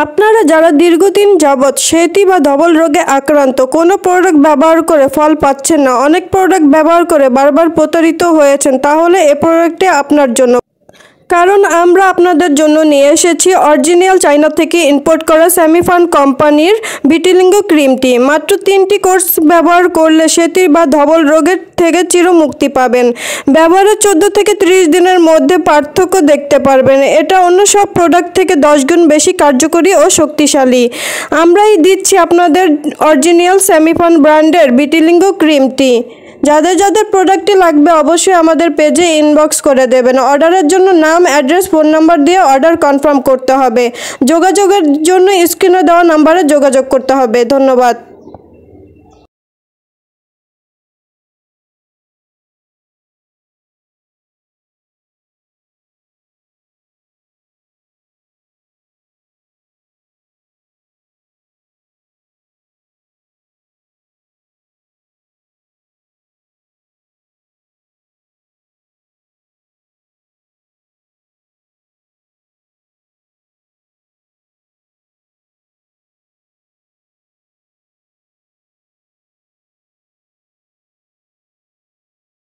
আপনারা যারা দীর্ঘদিন যাবৎ সেতি বা ধবল রোগে আক্রান্ত, কোনো প্রোডাক্ট ব্যবহার করে ফল পাচ্ছেন না, অনেক প্রোডাক্ট ব্যবহার করে বারবার প্রতারিত হয়েছেন, তাহলে এই প্রোডাক্টটি আপনার জন্য। কারণ আমরা আপনাদের জন্য নিয়ে এসেছি অরিজিনাল চায়না থেকে ইম্পোর্ট করা সেমিফান কোম্পানির ভিটিলিঙ্গো ক্রিমটি। মাত্র 3টি কোর্স ব্যবহার করলে সেতি বা ধবল রোগের থেকে চিরমুক্তি পাবেন। ব্যবহারের 14 থেকে 30 দিনের মধ্যে পার্থক্য দেখতে পারবেন। এটা অন্য সব প্রোডাক্ট থেকে 10 গুণ বেশি কার্যকরী ও শক্তিশালী। আমরাই দিচ্ছি আপনাদের অরিজিনাল সেমিফান ব্র্যান্ডের ভিটিলিঙ্গো ক্রিমটি। যাদের যাদের প্রোডাক্টটি লাগবে অবশ্যই আমাদের পেজে ইনবক্স করে দেবেন। অর্ডারের জন্য নাম, অ্যাড্রেস, ফোন নাম্বার দিয়ে অর্ডার কনফার্ম করতে হবে। যোগাযোগের জন্য স্ক্রিনে দেওয়া নাম্বারে যোগাযোগ করতে হবে। ধন্যবাদ।